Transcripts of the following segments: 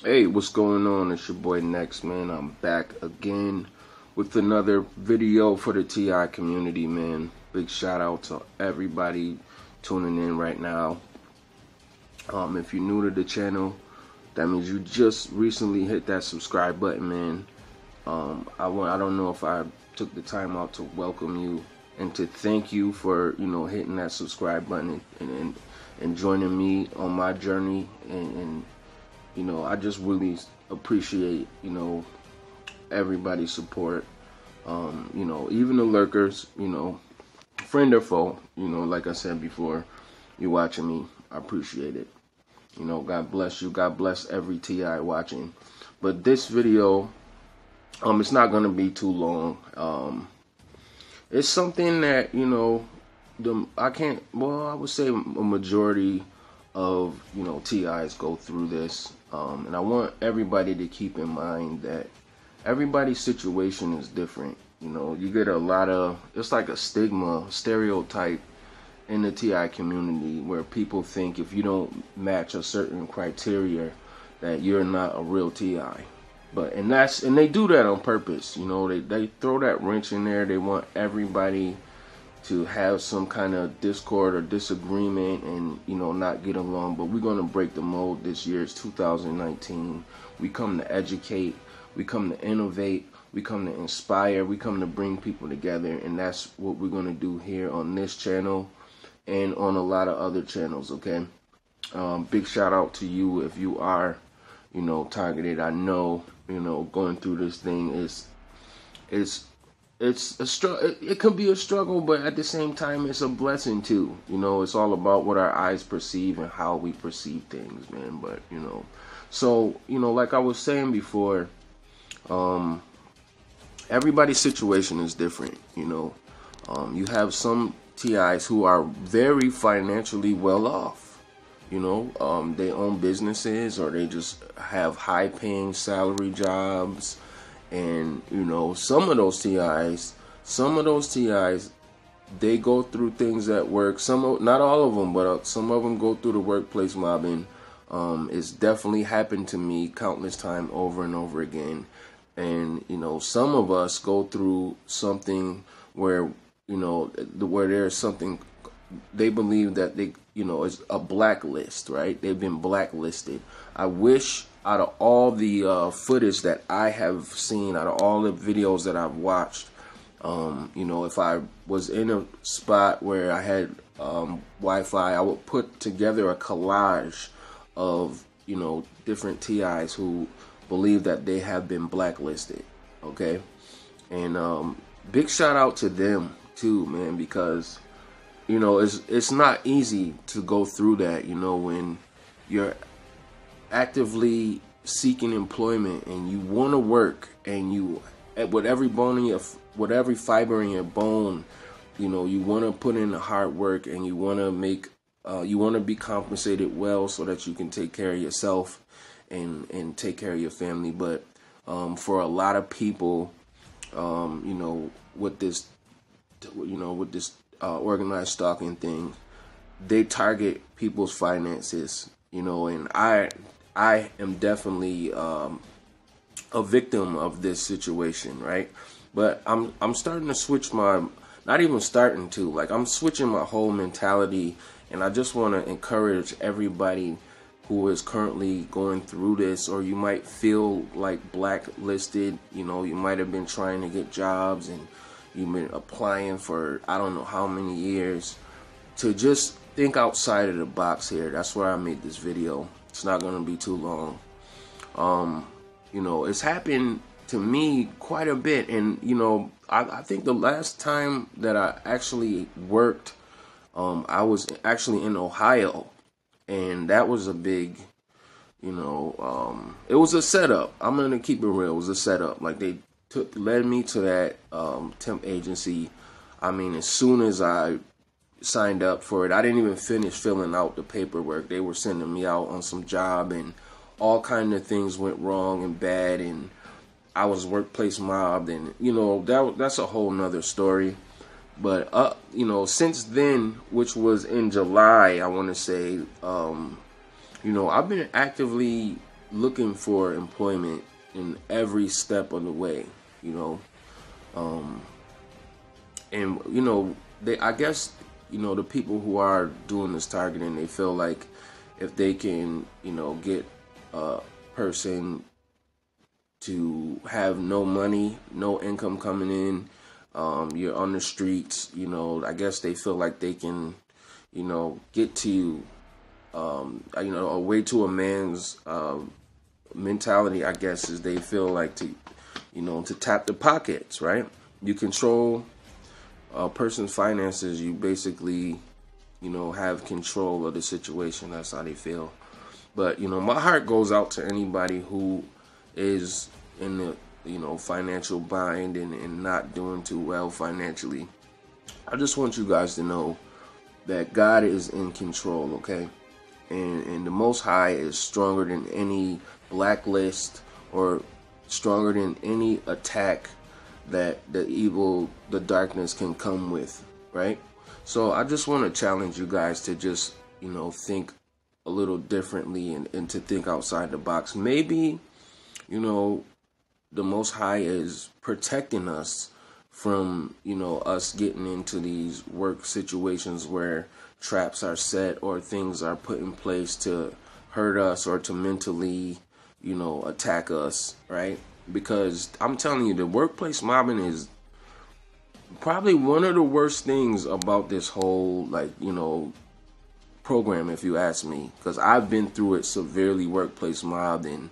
Hey, what's going on? It's your boy Nexx, man. I'm back again with another video for the TI community, man. Big shout out to everybody tuning in right now. If you're new to the channel, that means you just recently hit that subscribe button, man. I don't know if I took the time out to welcome you and to thank you for hitting that subscribe button and joining me on my journey and I just really appreciate, everybody's support. Even the lurkers, friend or foe, like I said before, you're watching me. I appreciate it. God bless you. God bless every TI watching. But this video, it's not going to be too long. It's something that, I would say a majority of, TIs go through this. And I want everybody to keep in mind that everybody's situation is different. You get a lot of, it's like a stigma, stereotype in the TI community where people think if you don't match a certain criteria that you're not a real TI. And they do that on purpose. They throw that wrench in there. They want everybody to have some kind of discord or disagreement and not get along. But we're going to break the mold this year. It's 2019. We come to educate, we come to innovate, we come to inspire, we come to bring people together, and that's what we're going to do here on this channel and on a lot of other channels. Okay, big shout out to you if you are targeted. I know going through this thing is it's a struggle. It can be a struggle, but at the same time, it's a blessing too. It's all about what our eyes perceive and how we perceive things, man. But so like I was saying before, everybody's situation is different. You have some TIs who are very financially well off. They own businesses or they just have high-paying salary jobs. And some of those TIs, they go through things at work. Not all of them, but some of them go through the workplace mobbing. It's definitely happened to me countless times over and over again. And some of us go through something where where there's something they believe that is a blacklist, right? They've been blacklisted. I wish out of all the footage that I have seen, out of all the videos that I've watched, if I was in a spot where I had Wi-Fi, I would put together a collage of, different TIs who believe that they have been blacklisted, okay? And big shout out to them too, man, because it's not easy to go through that, when you're actively seeking employment and you want to work and you, with every fiber in your bone, you want to put in the hard work and you want to be compensated well so that you can take care of yourself and take care of your family. But for a lot of people, with this organized stalking thing, they target people's finances, and I am definitely a victim of this situation, right? But I'm starting to switch I'm switching my whole mentality, and I just want to encourage everybody who is currently going through this, or you might feel like blacklisted. You might have been trying to get jobs and you've been applying for I don't know how many years, to just think outside of the box here. That's why I made this video. It's not going to be too long. It's happened to me quite a bit. And, I think the last time that I actually worked, I was actually in Ohio. And that was a big, it was a setup. I'm going to keep it real. It was a setup. Like they led me to that temp agency. I mean, as soon as I signed up for it, I didn't even finish filling out the paperwork. They were sending me out on some job and all kind of things went wrong and bad, and I was workplace mobbed, and that's a whole nother story. But since then, which was in July, I want to say, I've been actively looking for employment in every step of the way, you know. And I guess, the people who are doing this targeting, they feel like if they can, get a person to have no money, no income coming in, you're on the streets, I guess they feel like they can, get to, a way to a man's mentality, I guess, is they feel like to tap the pockets, right? You control a person's finances, you basically, have control of the situation. That's how they feel. But, my heart goes out to anybody who is in the, financial bind and not doing too well financially. I just want you guys to know that God is in control, okay? And the Most High is stronger than any blacklist or stronger than any attack that the darkness can come with, right? So I just want to challenge you guys to just, think a little differently and to think outside the box. Maybe, the Most High is protecting us from, us getting into these work situations where traps are set or things are put in place to hurt us or to mentally, attack us, right? Because I'm telling you, the workplace mobbing is probably one of the worst things about this whole, program, if you ask me. Because I've been through it severely, workplace mobbed, and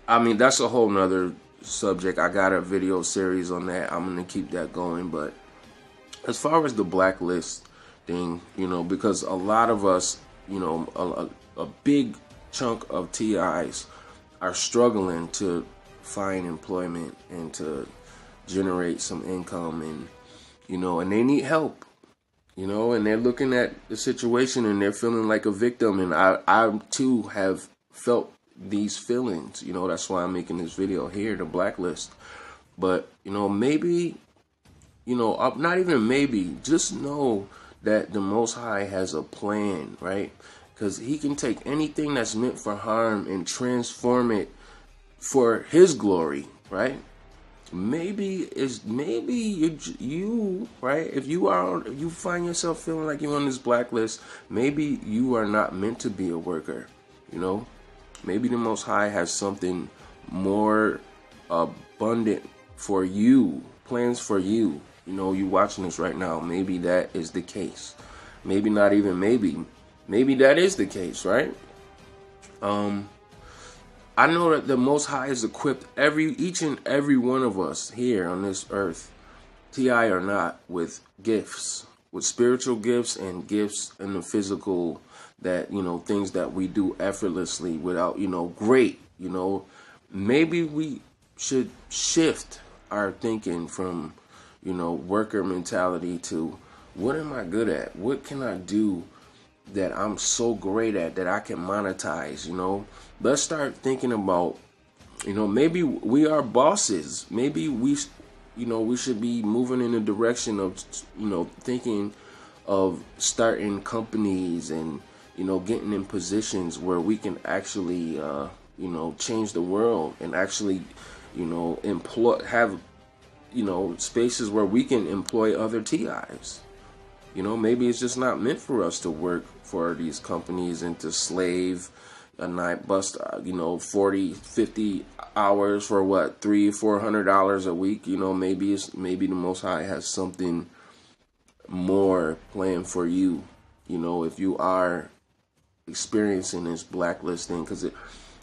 I mean, that's a whole nother subject. I got a video series on that. I'm going to keep that going. But as far as the blacklist thing, because a lot of us, a big chunk of TIs are struggling to find employment and to generate some income, and, and they need help, and they're looking at the situation and they're feeling like a victim. And I too have felt these feelings, that's why I'm making this video here, the blacklist. But, maybe, not even maybe, just know that the Most High has a plan, right? Because he can take anything that's meant for harm and transform it for his glory, right? Maybe you, right? If you find yourself feeling like you're on this blacklist, maybe you are not meant to be a worker, Maybe the Most High has something more abundant for you, plans for you. You watching this right now. Maybe that is the case. Maybe not even maybe. Maybe that is the case, right? I know that the Most High has equipped each and every one of us here on this earth, TI or not, with gifts, with spiritual gifts and gifts in the physical, that, things that we do effortlessly without, great, maybe we should shift our thinking from, worker mentality to what am I good at? What can I do that I'm so great at that I can monetize, Let's start thinking about, maybe we are bosses. Maybe we should be moving in the direction of, thinking of starting companies and, getting in positions where we can actually, change the world and actually, have, spaces where we can employ other TIs. Maybe it's just not meant for us to work for these companies and to slave a night, bust, 40, 50 hours for what, $300-400 a week. Maybe the Most High has something more planned for you, if you are experiencing this blacklisting, because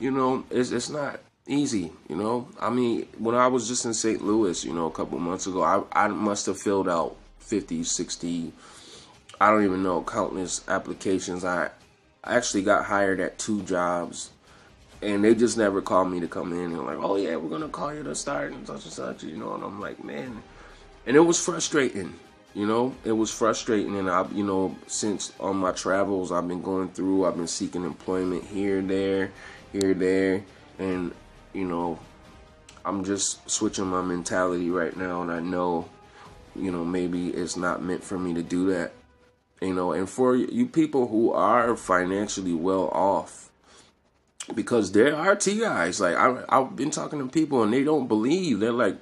it's not easy. I mean, when I was just in St. Louis, a couple months ago, I must have filled out 50, 60, I don't even know, countless applications. I actually got hired at 2 jobs, and they just never called me to come in. And like, oh yeah, we're gonna call you to start and such, and I'm like, man. And it was frustrating, it was frustrating. And I, since on my travels, I've been going through, I've been seeking employment here, there, and, I'm just switching my mentality right now. And I know, maybe it's not meant for me to do that. And for you people who are financially well off, because there are TIs. Like I've been talking to people and they don't believe. They're like,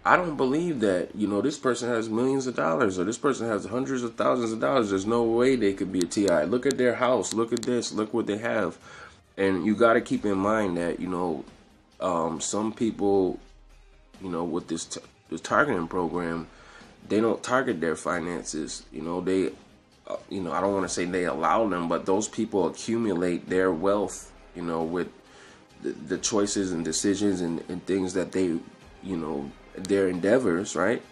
I don't believe that, this person has millions of dollars or this person has hundreds of thousands of dollars. There's no way they could be a TI. Look at their house. Look at this. Look what they have. And you got to keep in mind that, some people, with this targeting program, they don't target their finances. They, I don't want to say they allow them, but those people accumulate their wealth, with the choices and decisions and things that they, their endeavors, right?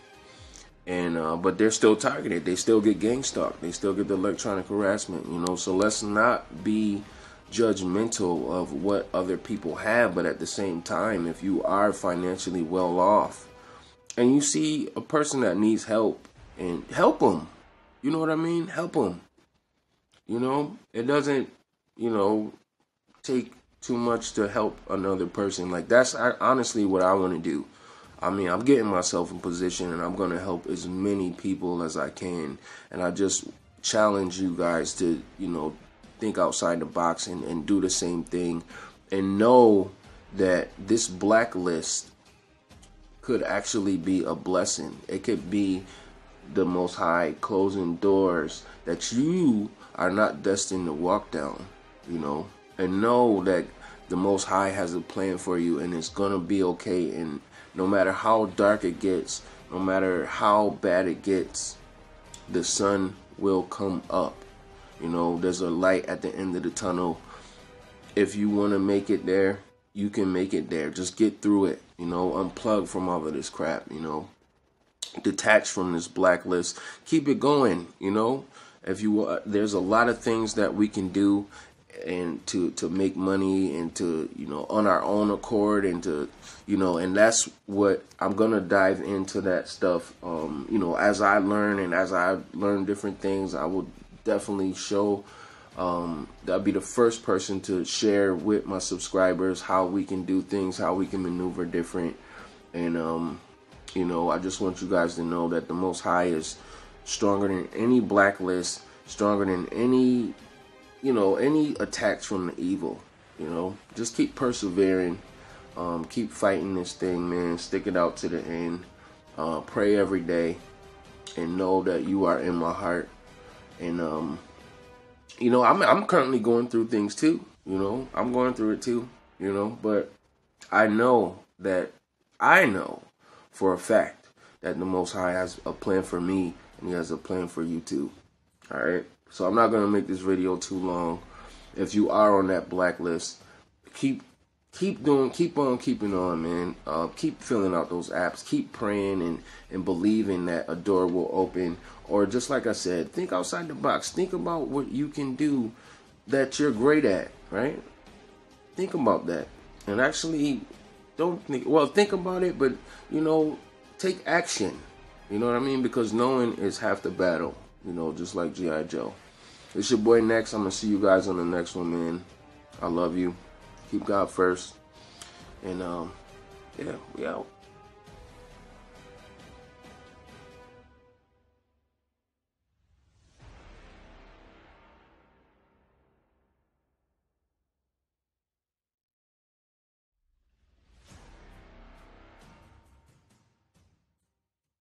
And but they're still targeted. They still get gang stalked. They still get the electronic harassment, So let's not be judgmental of what other people have, but at the same time, if you are financially well off and you see a person that needs help, and help them, you know what I mean? Help them. It doesn't, take too much to help another person. Like that's honestly what I want to do. I mean, I'm getting myself in position and I'm going to help as many people as I can. And I just challenge you guys to, think outside the box and do the same thing, and know that this blacklist could actually be a blessing. It could be the Most High closing doors that you are not destined to walk down, and know that the Most High has a plan for you and it's going to be okay. And no matter how dark it gets, no matter how bad it gets, the sun will come up. There's a light at the end of the tunnel. If you want to make it there, you can make it there. Just get through it, unplug from all of this crap, detach from this blacklist. Keep it going, If you there's a lot of things that we can do and to make money and to, on our own accord, and to, and that's what I'm going to dive into, that stuff. As I learn and as I learn different things, I will definitely show, I'll be the first person to share with my subscribers how we can do things, how we can maneuver different. And, I just want you guys to know that the Most High is stronger than any blacklist, stronger than any, any attacks from the evil. Just keep persevering, keep fighting this thing, man. Stick it out to the end. Pray every day, and know that you are in my heart. And I'm currently going through things too. I'm going through it too. But I know for a fact that the Most High has a plan for me, and He has a plan for you too. All right. So I'm not gonna make this video too long. If you are on that blacklist, keep on keeping on, man. Keep filling out those apps. Keep praying and believing that a door will open. Or just like I said, think outside the box. Think about what you can do that you're great at, right? Think about that. And actually, think about it, but, take action. You know what I mean? Because knowing is half the battle, just like G.I. Joe. It's your boy Nexx. I'm going to see you guys on the next one, man. I love you. Keep God first. And, yeah, we out.